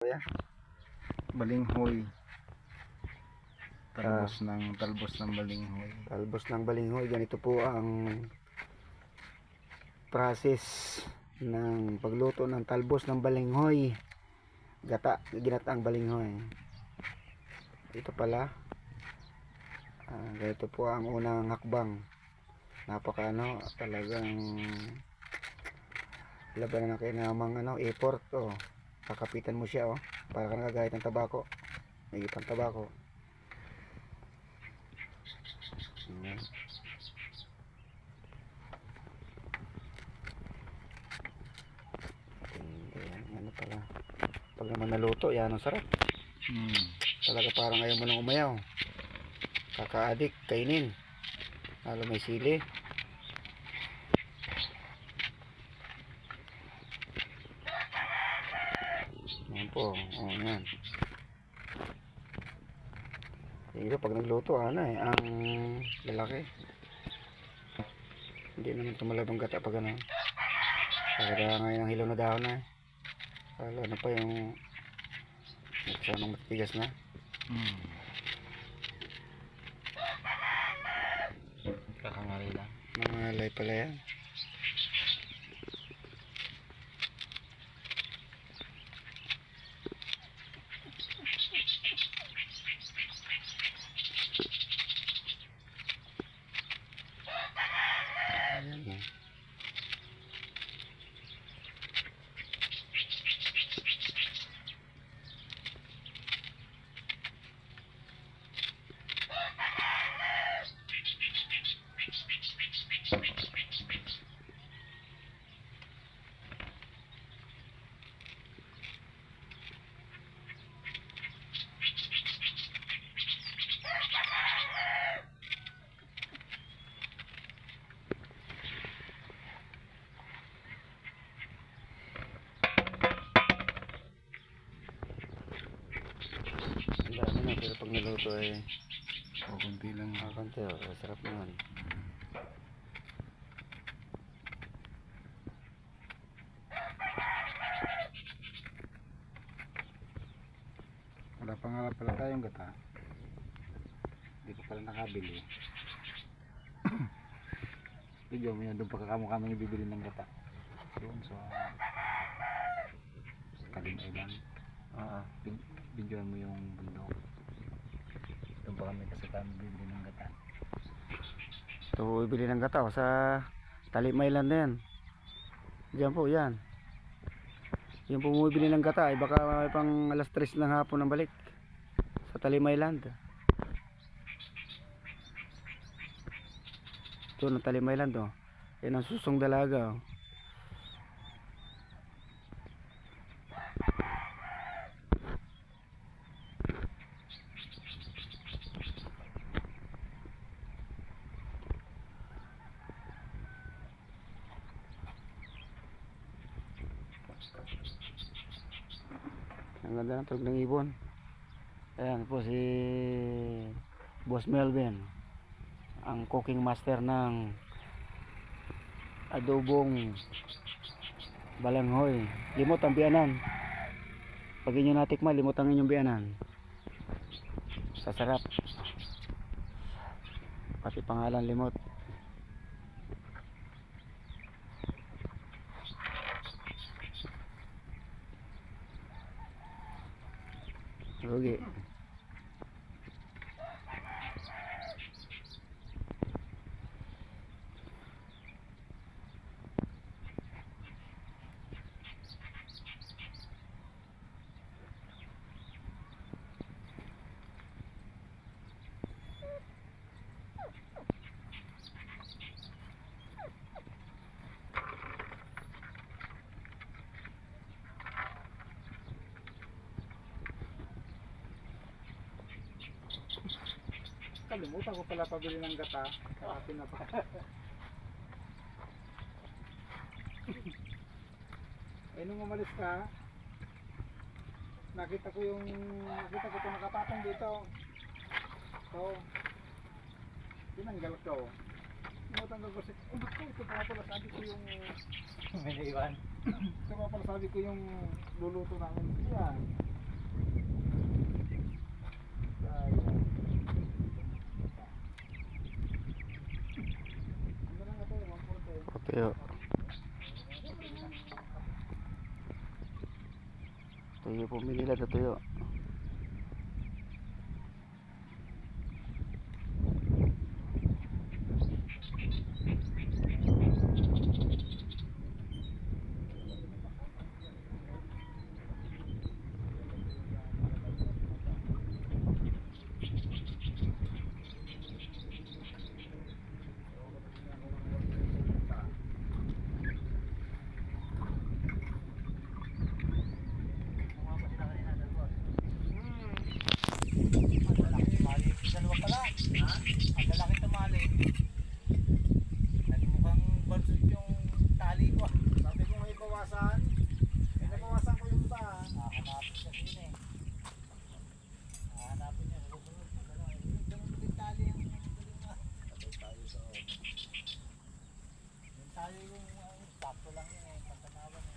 Kuya, Balinghoy. Talbos ng balinghoy. talbos ng balinghoy. Ganito po ang process ng pagluto ng talbos ng balinghoy. Ginataang balinghoy. Ito pala, ganito po ang unang hakbang. Talagang laban na kinamang effort. Kakapitan mo siya, para ka nagagahit ng tabako. May ipang tabako. Ayan. Ano pala, pag naman naluto, yan ang sarap. Talaga parang ayaw mo nang umayaw. Kakaadik, kainin. Lalo may sili. Yan po, yan. Ito pag nagluto, ang lalaki. Hindi naman tumalabang gata pag ano. Kaya ngayon ang hilaw na dahon na. Lalo na pa yung nagsanong matigas na. Kakangalay lang. Mangalay pala yan. Ayan. Ang dami na, pero pag naluto ay Kunti lang. konti, sarap naman. Wala pa nga pala tayong gata. Hindi ko pala nakabili. Video mo yun, doon pa kamukha yung bibili ng gata. Doon sa Kalim Island. Video mo yung bundok. Doon pa kami kasi kami bibili ng gata. Ito, ibili ng gata sa Talim Island na yan. Diyan po, yan. Yung pumibili ng gata ay baka may pang alas 3 ng hapon ng balik sa Talim Island. Ito na Talim Island, yan ang susong dalaga. Ang ganda ng tulog ng ibon. Ayan po si Boss Melvin, ang cooking master ng adobong balanghoy. Limot ang biyanan. Pag inyo natikman, limot ang inyong biyanan. Sasarap. Pati pangalan limot. Rugi. Kalimutan ko pala pabili ng gata. Atin na pa. Nung umalis ka, nakita ko ito nakapatong dito. So, tinanggal ko. Tinatanggal ko ito pala sabi ko yung may naiwan. Ito pala sabi ko yung luluto namin. Yan. Tuyo po nila to tuyo. Dalawa pala. Ha? Ang lalaki tumali. Nagmukhang bansot yung tali ko. Sabi ko may bawasan. May nabawasan ko yung iba. Hahanapin siya din eh. Hahanapin niya. Susunod. Ganun din tali yung yung tali yung sakto lang yun eh. Pagkanawan eh.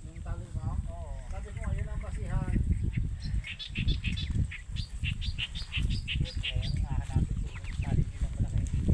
Yung tali mo? Oo. Sabi ko ayun ang basihan. Siyempre, ang hahanapin ko yung tali nilang malaki.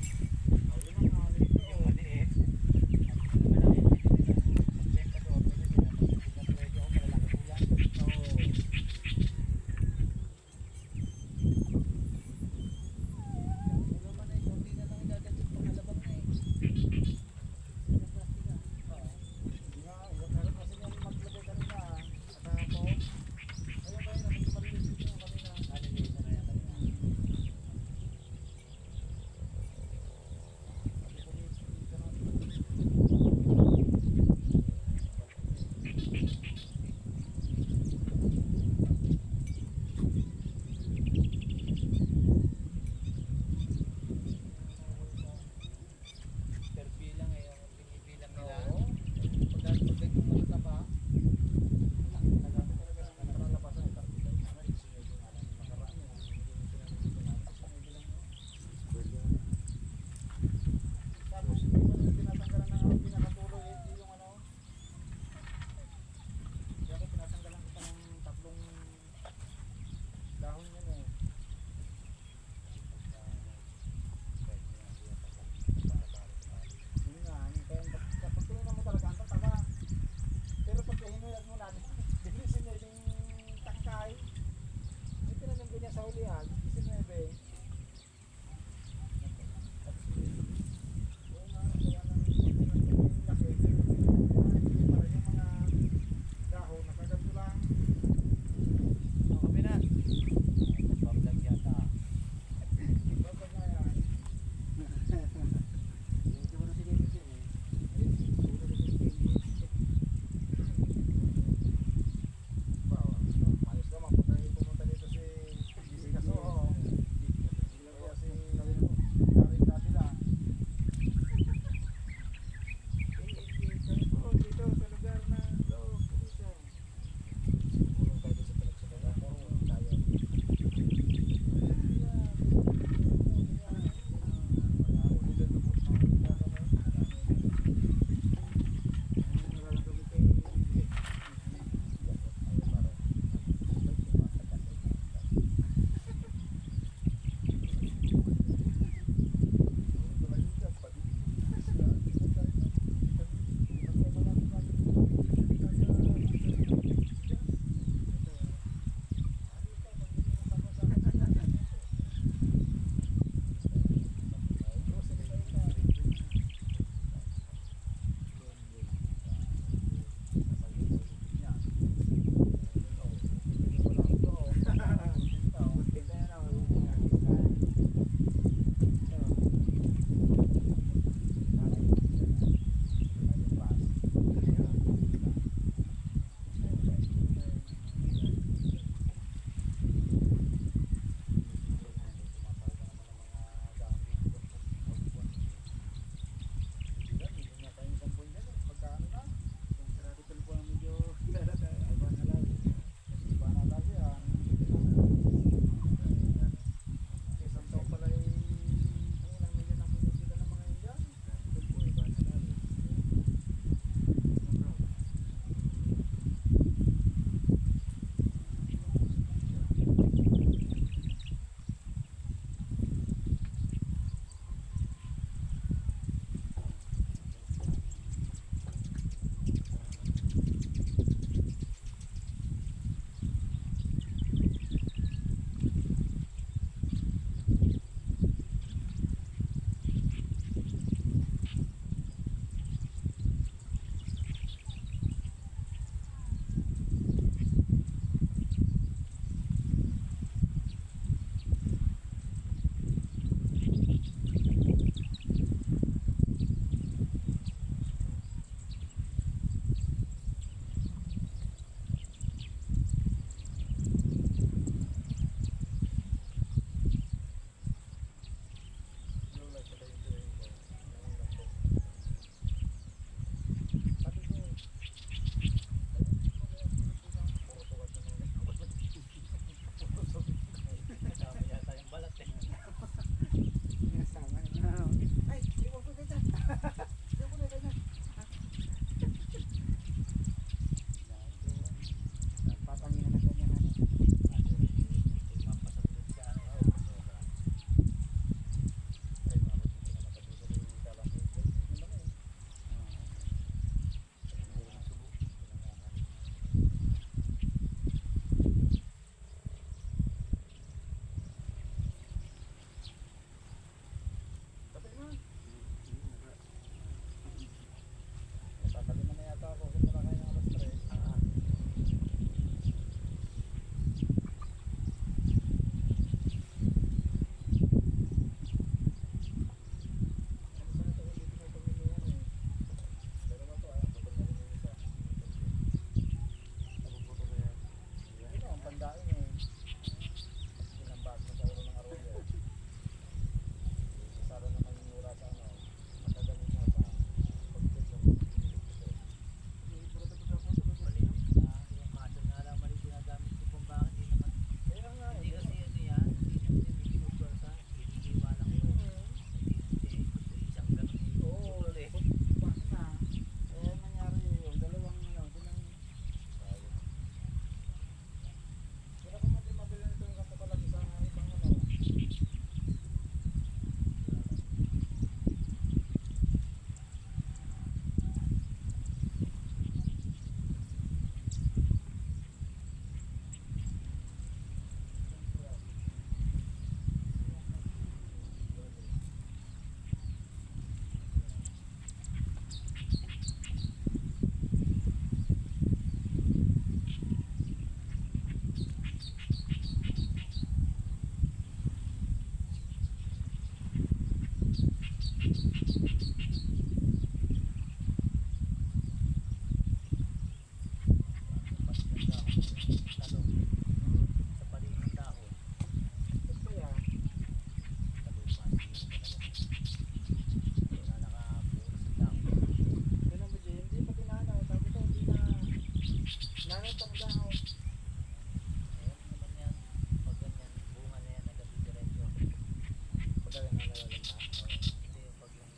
rin nalalanta. Hindi yung pag yung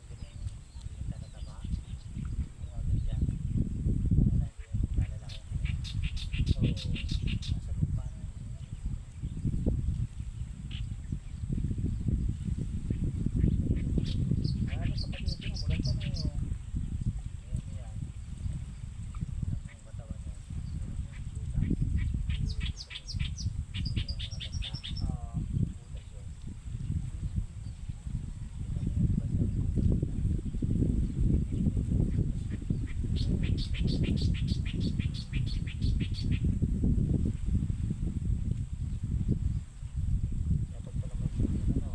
tatataba. Yung agad yan. Wala, hindi yung magkalalaki. So, nasa lupa na. Ano sa pati yung mulat pa na yun. Ayan yan. Ang katawan niya. Dapat pala may ano.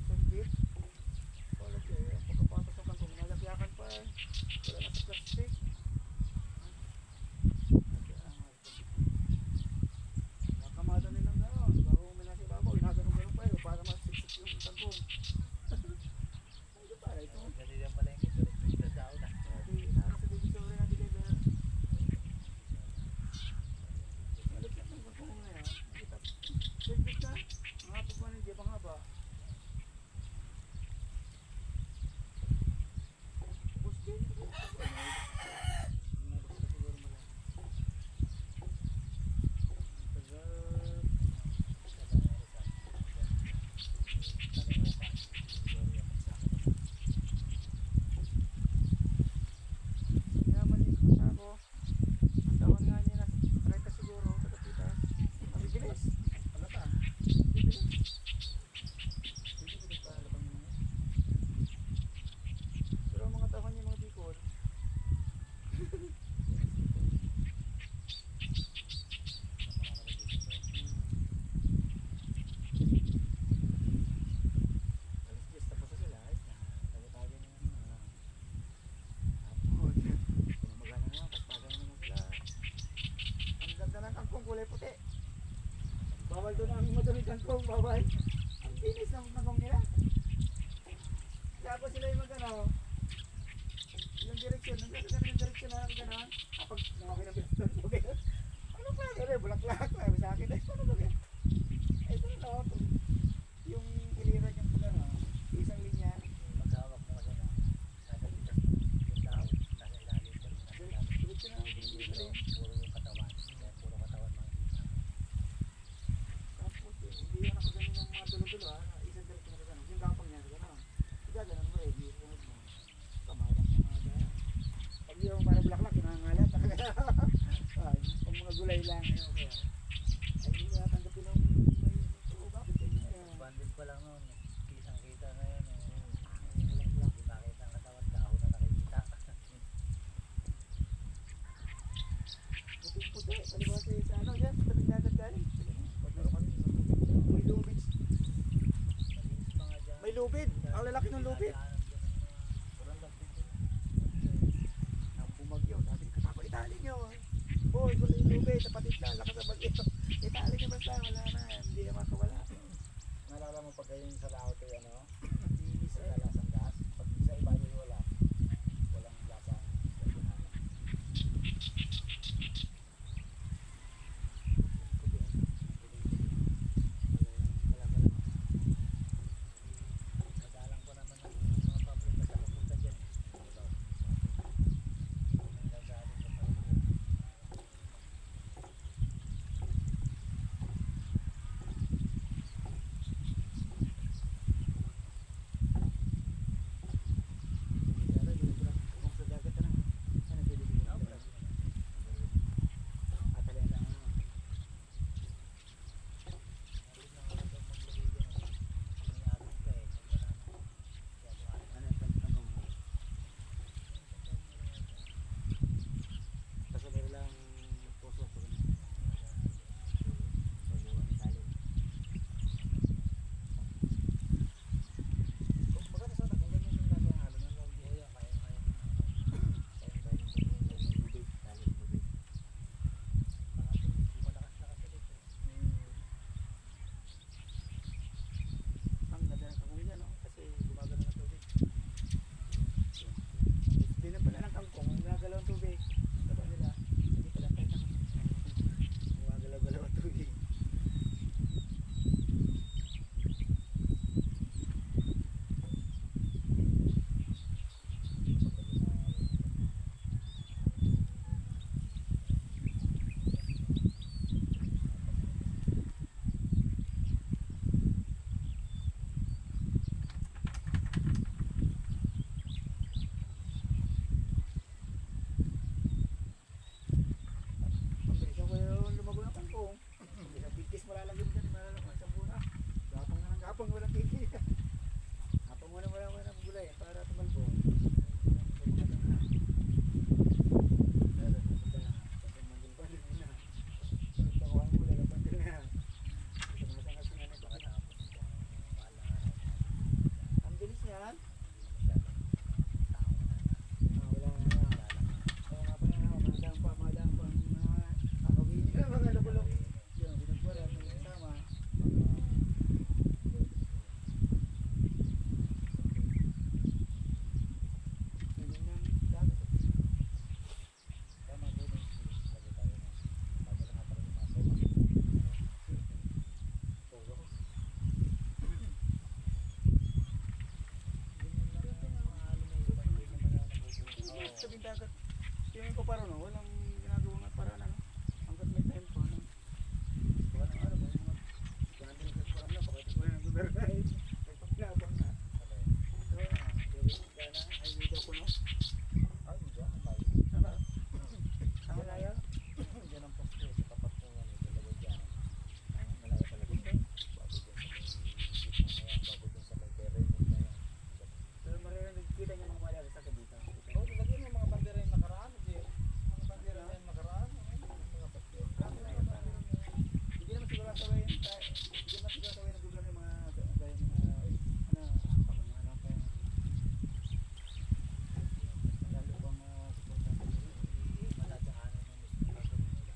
Sandit. Wala kayo. Pagkapatas ng kangkong, nalagyakan pa eh. Wala na sa plastic. Nakamada nilang gano'n. Bago uminasi babaw, inaganong-ganong pa eh. Para masiksik yung kangkong. Ano ba ito? Dali lang pala yung ito. Sa tao na. Sabi, nasa divisory na deliver. Nalagyan ng kangkong na yan. Nakita. Sandit ka. Ang hapag pa ng jebang haba. Buskin. Maliit na ako. Ang taon nga niya na 30 siguro sa kapitas. Ang bibilis. Ano pa? Bibilis. Bibilis pa. Alabang yun mga. Pero ang mga taon niya mga bikol. Alas 10 tapos na sila. Ayos na. Tago-tago na yan. Tapos, magana na, pagpagan na naman sila. Ang ganda ng kangkong kulay puti. Bawal doon ang madaming kangkong, bawal. Ang bilis ng kangkong nila. Tapos sila yung magano. Yung direksyon, ang ganda ng direksyon na gano'n. Kapag nakakay ng bilis doon, okay. Ano pa yan? Bulaklak. Sabi sa akin, ano ba yan? Ito na ako. Yung iliran yung gano. Isang linya. Maghawak mo kasi na. Nasa litas yung tao. Nasa ilalim. Direksyon na ang Dito, bilis. puro yung katawan. Kaya puro katawan makikita. Tapos hindi yan nakaganon ng mga dulo-dulo ha. Isang direksyon na gano'n. Yung gapang niya gano'n. Gaganon mo eh. Hindi mo. Kamayang mga gano'n. Pag yung parang bulaklak, kinangalat. Ay, pag mga gulay lang. Okay. Ay, hindi na tanggapin ng may bakit yun? Bandit pa lang nun. Isang kita na yun. Hindi makita ang katawan. Dahon na nakikita. Puti-puti. Kaliwa sa ano yan. Sa tabing dagat galing. May lubid. Malinis pa nga dyan. May lubid. Ang lalaki ng lubid. Walang lagpit yun. Ang bumagyo. Sabi ko, kako itali nyo. Boy, kung yung lubid. Napatid na. Lakas sa bagyo. Itali nyo basta. Wala na. Hindi na makawala. Nalala mo pag kayo sa laot ay ano, Bilis sa eh. lasang gas, pag sa iba yung wala, walang lasang gas. Madalang ko naman ang mga pabrika sa kapunta dyan. Nagagaling sa paligid. yung dagat. Tingin ko parang no, walang ginagawa nga para ano. Hanggat may time pa. Ano. Wala ano, may mga ganun kasi parang na, bakit ko ng gobyerno eh. May paglabang na. So, gana, ay video ko no. Ay, hindi ako tayo. Ano? Ang malayo? Diyan ang poste sa tapat ng ano, talaga dyan. Malayo talaga dyan. Bago dyan sa may terrain na yan. So, maririnig kita niyo mga malayo sa kabita. Oh, nilagyan yung mga bandera yung nakaraan. Mga bandera na yung nakaraan. Mga poste. Hindi naman siguro tawin, hindi naman siguro tawin ng gobyerno yung mga gaya ng mga ano, pangalan pa yan. Lalo pang suportan nila. Maladaanan yung mismo gagawin nila.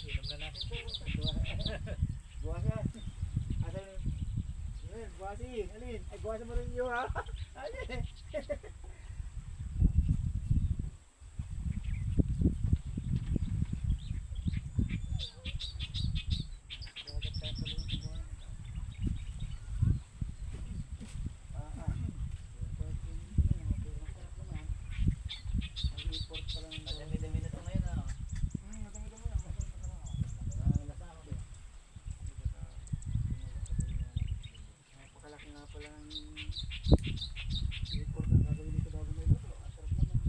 Inom na natin po. Buwasan. Asan? Buwasi. Alin? Ay, buwasan mo rin yun ha? Alin? Madami-dami na ito ngayon ah. Napakalaki nga pala ng report na gagawin dito bago may luto. Ang sarap naman.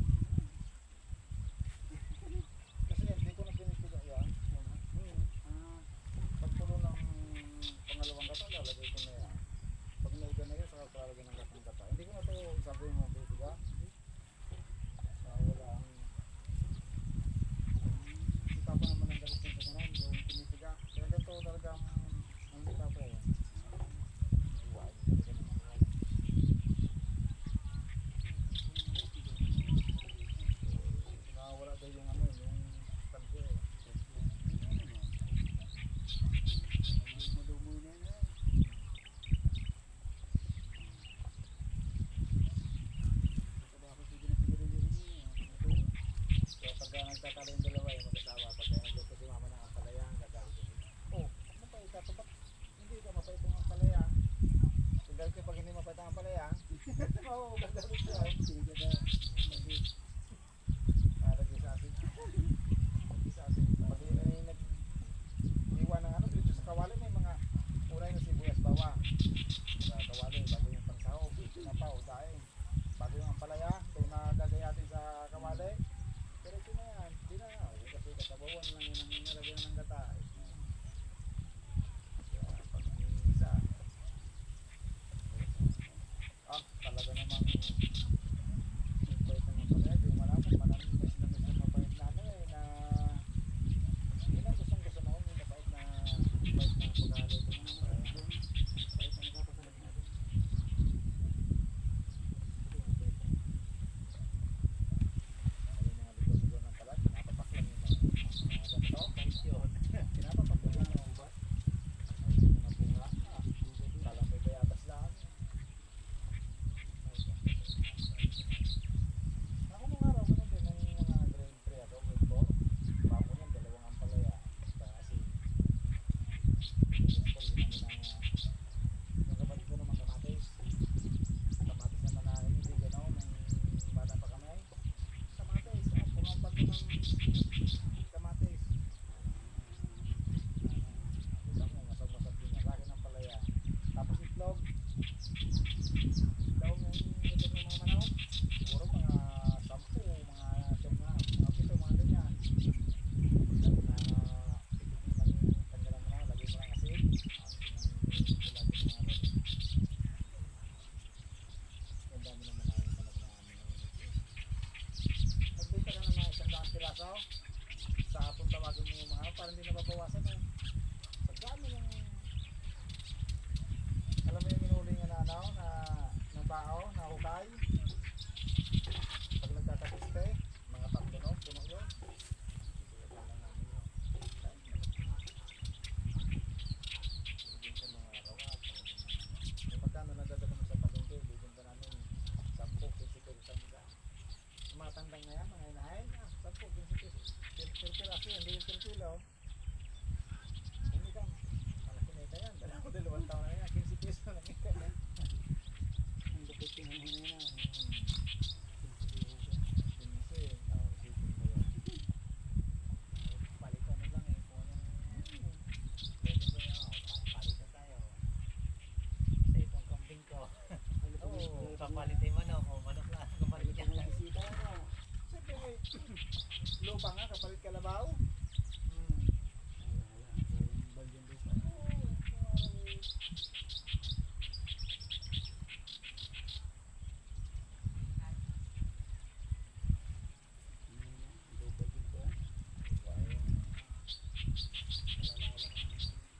Kasi hindi ko na pinitiga yan. Pagpulo ng pangalawang gata, lalagay ko na yan. Pag nauga na yun, saka lalagay ng gatang gata. Hindi ko na ito sabi mo pinitiga. Wala ang kita pa naman ang dapat sa ganun, yung pinitiga. Kaya ganito talagang ang kita pa eh. Nawala daw yung ano, yung tanso eh. Malumoy na yan. Tabako sige na siguro yun. Kaya pagka nagtatalo yung dalawa yung mag-asawa, pagka nagluto si mama ng ampalaya, gagawin ko siya. Oh, mapait ka to, ba't hindi ka mapait ang ampalaya? Tinggal ko pag hindi mapait ang ampalaya, oo, gagawin siya. Sige na. Lagi sa atin. Lagi sa atin. Pag yun ay nag-iwan ng ano, dito sa kawali may mga ulay na sibuyas bawa. Sa kawali, bago yung pansahog, sinapaw, daing. Bago yung ampalaya, ito na gagayatin sa kawali. Pero ito na yan, di na nga. Kasi kasabawan lang yun ang nilagyan ng gata. Kaya pag isa, talaga namang mapait ang ampalaya. Di mo malaman, maraming mes na mapait na ano eh, na yun ang gustong gusto na yung mapait na paghalo ito ng ampalaya. Kahit ano ka pasalag natin. May mga ligaw-ligaw ng palat, pinapapak lang yung mga ganito. Kahit yun. Pinapapak lang yung ubat. Ay, mga bunga. Kala may bayatas lang. Ako nung araw, ganun din, nung mga grade 3 ako, grade 4, bago yan, dalawang ampalaya. Kasi, gusto ko yun yung kapatid ko naman kamatis. Kamatis naman na hindi gano'n, nung bata pa kami. Kamatis, pumampat ko ng kamatis. Kita mo, masag-masag din niya. Sa akin ang palaya. Tapos itlog. Itlog yung itlog ng mga manok. Siguro mga 10, mga 7 na, mga 7, mga ganyan. Tanggalan mo na, lagay mo lang asin. Ang dami naman na yung manok namin. Nagbita ka ng mga 100 piraso. Sa hapon tawagin mo yung mga para hindi nababawasan eh. Sa dami yung alam mo yung inuli nga na ano na bao na hukay. Pag nagtatapiste, mga tatlo no, puno yun. Ito lang namin yun. Bibigyan sa mga rawat. Yung magkano nadadala mo sa palengke, bibigyan pa namin 10, 15 pesos ang isa. Yung mga tandang na yan, mga inahin, 10, 15 pesos. Piraso yan, hindi yung kilo. Hindi ka, malaki na ito yan. Dalawang taon na yan, 15 pesos na lang ito yan. Ang lupit yung ano na yan. Palitan na lang eh. Kung anong pwede ko niya, palitan tayo. Sa itong kambing ko. Oo, papalitin manok. O manok lang. Kapalit niya. Siyempre may lupa nga, kapalit kalabaw.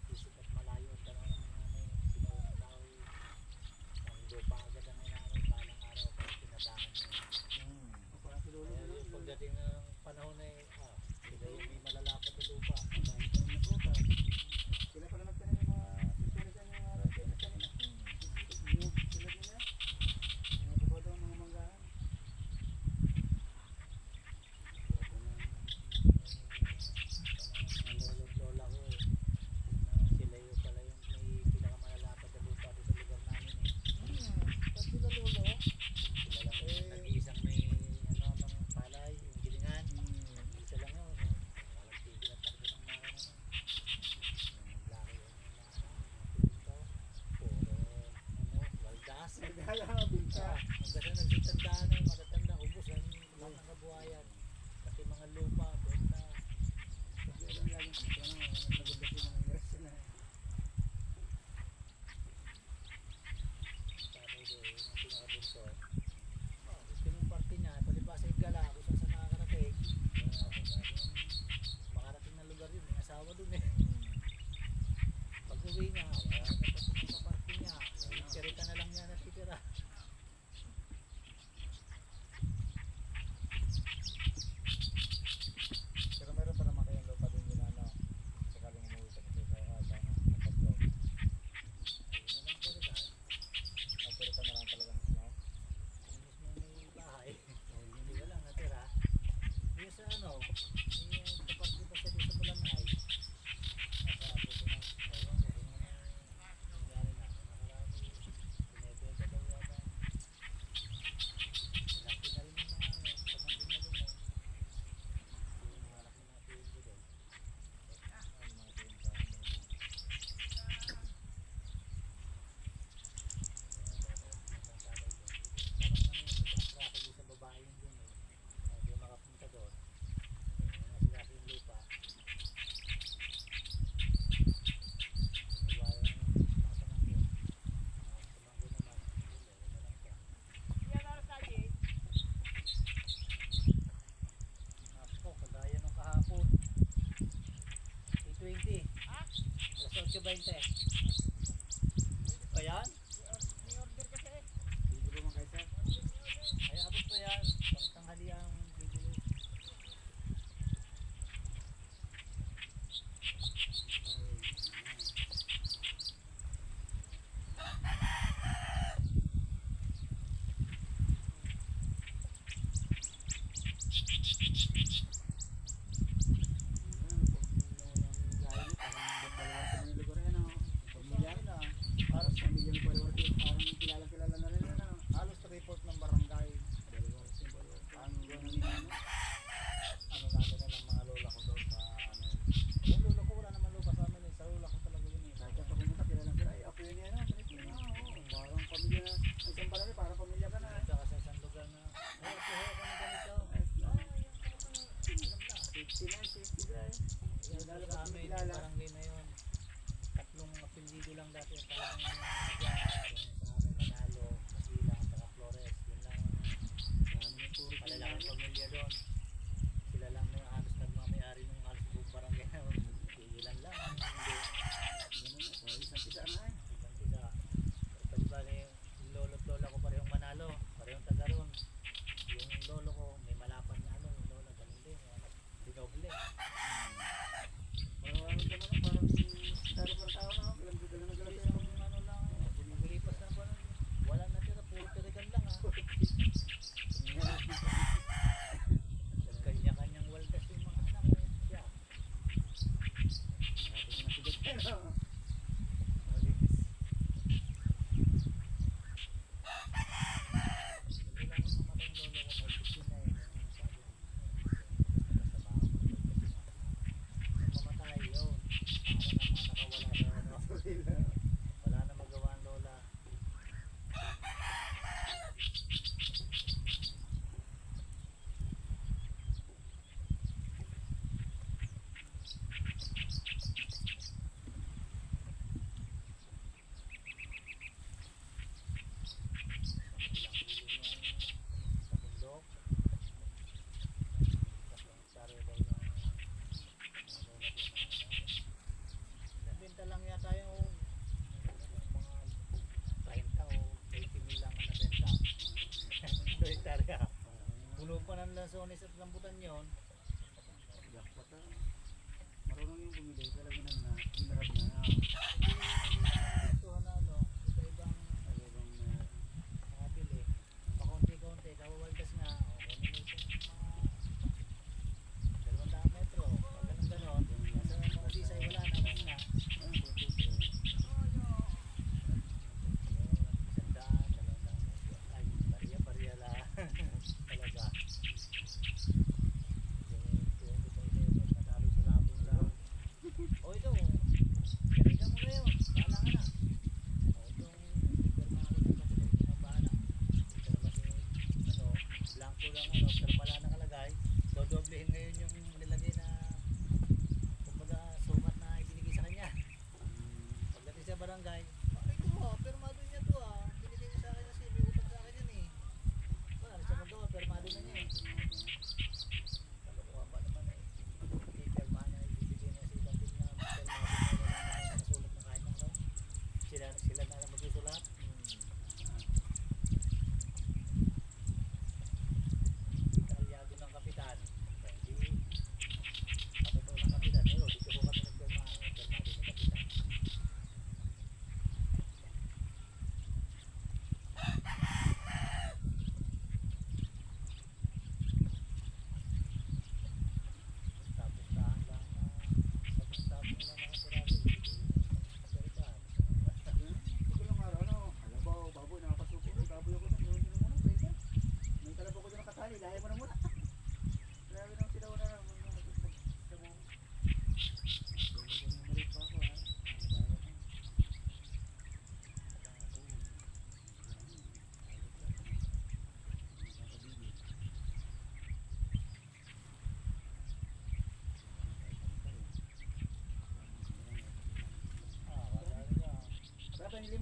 Isip at malayo ang tanong ng mga pinawang tao. Ang lupa agad ang inaanay. Palang araw pa pinabangan niya. Kaya yung pagdating ng panahon ay sila yung may malalapad na lupa. Sila pala nagtanim yung mga pipili dyan yung araw kayo nagtanim. Yung sila din yan. Mga babaw mga manggahan. Ang lolo't lola ko sila yung pala yung may pinakamalalapad na lupa doon sa lugar namin eh. Pag sila lolo, Sila lang yung nag-iisang may ng palay, yung gilingan. Isa lang yun. Walang tigil at takbo ng mga naman. Yung laki yun yung mga puro waldas. naghala nga binta. Hanggang sa nagsitandaan na yung matatanda, ubos ang mga kabuhayan. Pati mga lupa, benta. Kaya lang laging kung ano, nagulati ng mga sila. Sabi doon, yung pinakabunso. Gusto yung party niya, palibasa yung gala, kung saan sa nakakarating. Makarating na lugar yun, may asawa dun eh. Pag uwi niya, wala na pa sa party niya. Sirita na lang niya natitira. Pero meron pa naman kayong lupa din yun ano. Sakaling umuwi ka kasi sa kapatlo. Ayun na lang talaga. Pero ka na lang talaga ano. Yung mismo may bahay. Hindi wala natira. Yung sa ano, yung kaparty pa siya doon sa Bulanay. Nasabi ko na, ewan ko kung ano nangyari na. Nakarami, binibenta daw yata. Pinaki na rin yung mga pamangkin na doon eh. Yung mga laki na pinto doon. Ano mga pinta ano. Parang ano yun, may kontrata doon sa babae yun doon eh. Hindi makapunta doon. Sila yung lupa. Babae lang yung mga pamangkin. Mga pamangkin naman. Wala lang siya. Ako, kagaya nung kahapon. 8:20. Alas 8:20. Pa yan? Hindi ba mga kaisa? Ay, abot pa yan. Pangtanghali ang bibili. Parang pamilya ng Balwarte, parang kilala na rin na. Halos report ng barangay. Ang gano'n na ano namin na ng mga lola ko doon sa ano. Yung lola ko wala naman lupa sa amin eh. Sa lola ko talaga yun eh. Kahit ako pumunta, kilala sila. Ay, ako yun yan ah. Parang pamilya na. Ang isang barangay, parang pamilya ka na. At saka sa isang lugar na, ay, kuha ko na ganito. Alam na. Alam na. 59, 60 guys. Yan Lalo sa pa amin, yung kilala. barangay na yun. Tatlong apelyido lang dati. Talagang dyan. Sa amin, Manalo, Masila, at saka Flores. Yun lang. Malalaking pamilya doon. Sila lang na halos nagmamayari ng halos buong barangay na yun. Ilan lang. Hindi. Isang pisa na eh. Ibang isa. Pero paliba na yung lolo't lola ko parehong lansones at rambutan yon. Jackpot na. Marunong yung bumili. Talaga na hinarap na. Ito na ano, iba-ibang nakabili. Pakunti-kunti, kawawaldas nga. O, kunin mo itong mga 200 metro. Pag ganun-ganon, nasa mga sisay wala na. Wala na. Isandaan, 200. Ay, bariya-bariya lang. Talaga. O ito, kariga mo na yun. Bahala ka na. O itong pirma ko na kasi ito na bahala. Ito na kasi ano, blanco lang ano, pero wala nakalagay. Dodoblehin ngayon yung nilagay na kumbaga sukat na ibinigay sa kanya. Pagdating sa barangay, ito mo, pirmado niya to ah. Binigay niya sa akin na may utang sa akin yan eh. Wala na siya magawa, pirmado na niya eh. Kalokohan ba naman eh. Ipirma niya, ibibigay niya sa ibang team na pirmado na wala na nasulat na kahit ano. Sila na lang magsusulat. Kalyado ng kapitan. Hindi kapito ng kapitan. Pero dito ko kami nagpirma. Pirmado ng kapitan. Tapos-tahan lang na tapos-tapos lang mga sirali. Kapiritan. Ilang araw ano, alabaw, baboy, nakapasuko. Baboy ako nung gawin mo muna, pwede. May kalabaw ko doon nakatali, dahil mo na muna. Grabe nang silaw na lang. Malit pa ako ha. Berapa ini 5?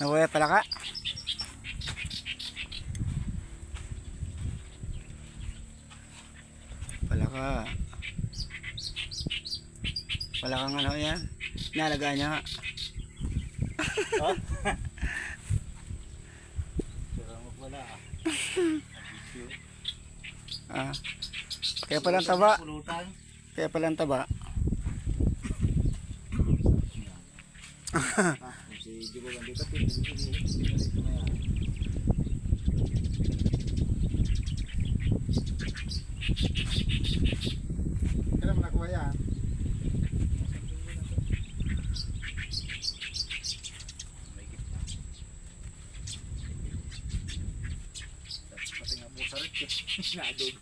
Nawaya pala ka. Palaka. Palakang ano yan. Nalagaan niya nga. Wala. Ah. Kaya palang taba. Pulutan. Kaya palang taba. Si Jibo lang dito, pinili na yan. Kailan mo nakuha yan? May gitna. Pati nga busaret eh. Naadog.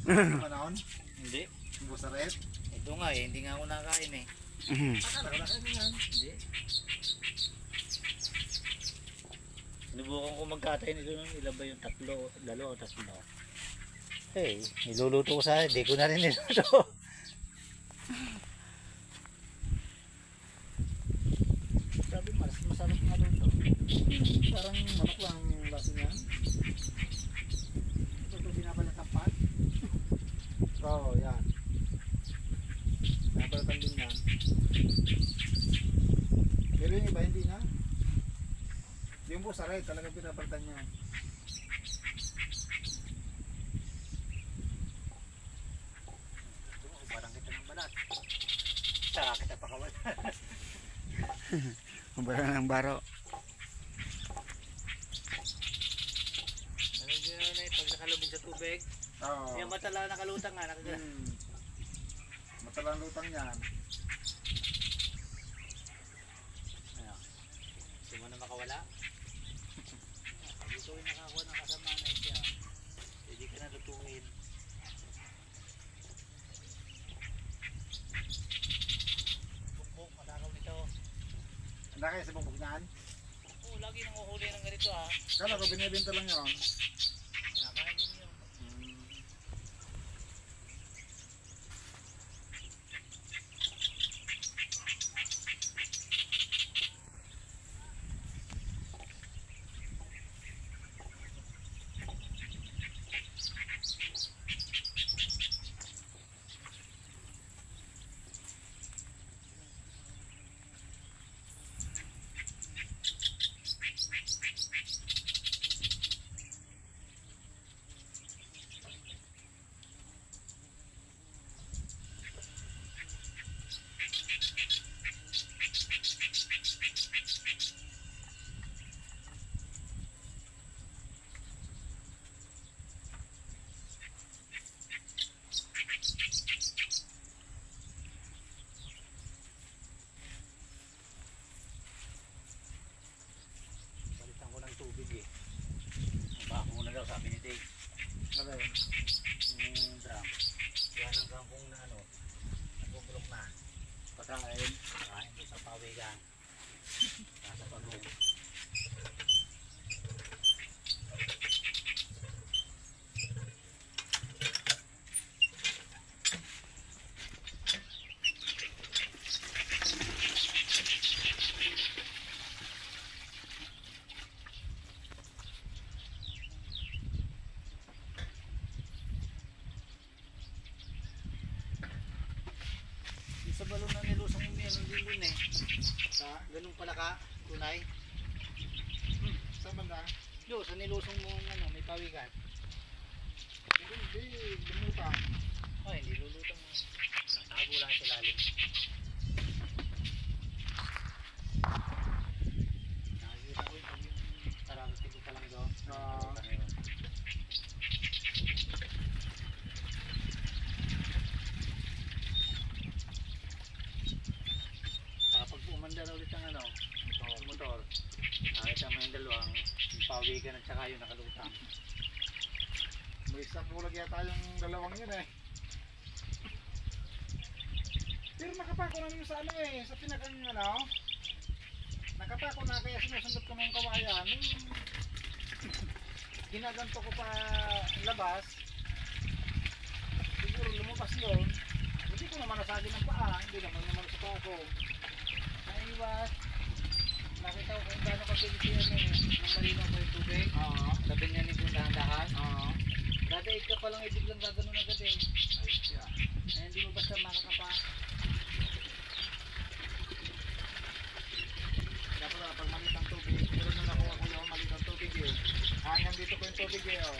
Ano panahon? Hindi. Busaret? Ito nga eh, hindi nga ako nakain eh. Akala ko na kayo yan. Hindi. Sinubukan ko magkatay nito nung ilan ba yung dalawa o tatlo. Eh, niluluto ko sana, hindi ko na rin niluto. Sabi mas masarap nga luto. Parang manok lang ang lasa niyan. Ito binabalatapan. Oo, yan. Binabalatan din yan. Pero yung iba hindi na. Yung Yung busa rin, talagang pinapalitan niya. Parang kita ng balat. Saka kita pakawal. Kumpara ng baro. Ano yun na pag nakalubog sa tubig? Oo. Yung matala nakalutang nga. Matalang lutang yan. Ano? Gusto mo na makawala? Pag ito ay nakakuha ng kasama na siya, hindi ka na lutuin. Bukbuk, matakaw nito. Handa kayo sa bukbuk niyan? Oo, lagi nang uhuli ng ganito ha. Kala ko binibenta lang yun. Nakain yun yun. Balitan ko ng tubig eh. Baka muna daw sabi ni Dave. Ano yun? Yung drum. Yan ang drum kung na ano. Nagubulok na. Pagkain. Kain ko sa pawigan. Nasa pagong. Yung sa balon na nilusong mo yan, hindi din eh. Sa ganun pala ka, tunay. Saan banda? Yo, sa nilusong mo ano, may pawigan. Hindi, lumutang. Oh, hindi lulutang mo. Natago lang sa lalim. Nakikita ko yung tarangti ko pa lang doon. Oo. Pag umanda na ulit ang ano, yung motor, nakita mo yung dalawang, yung pawigan at saka yung nakalutang. May isang bulag yata yung dalawang yun eh. Pero nakapako namin sa ano eh, sa pinakang ano. Nakapako na kaya sinusundot ko ng kawayan. Ginaganto ko pa labas. Siguro lumabas yun. Hindi ko naman nasagin ng paa, hindi naman sa paa ko. Naiwas. Nakita ko kung gaano kabilis yan eh. Nang malinaw ko yung tubig, Oo. labi niya ni kung dahan-dahan. Oo. Dadaig ka palang ibig lang gaganon agad eh. Ay siya. Eh, hindi mo basta makakapa. Dapat na pag maliit ang tubig, meron na nakuha ko yung maliit ang tubig eh. Hanggang dito ko yung tubig eh oh.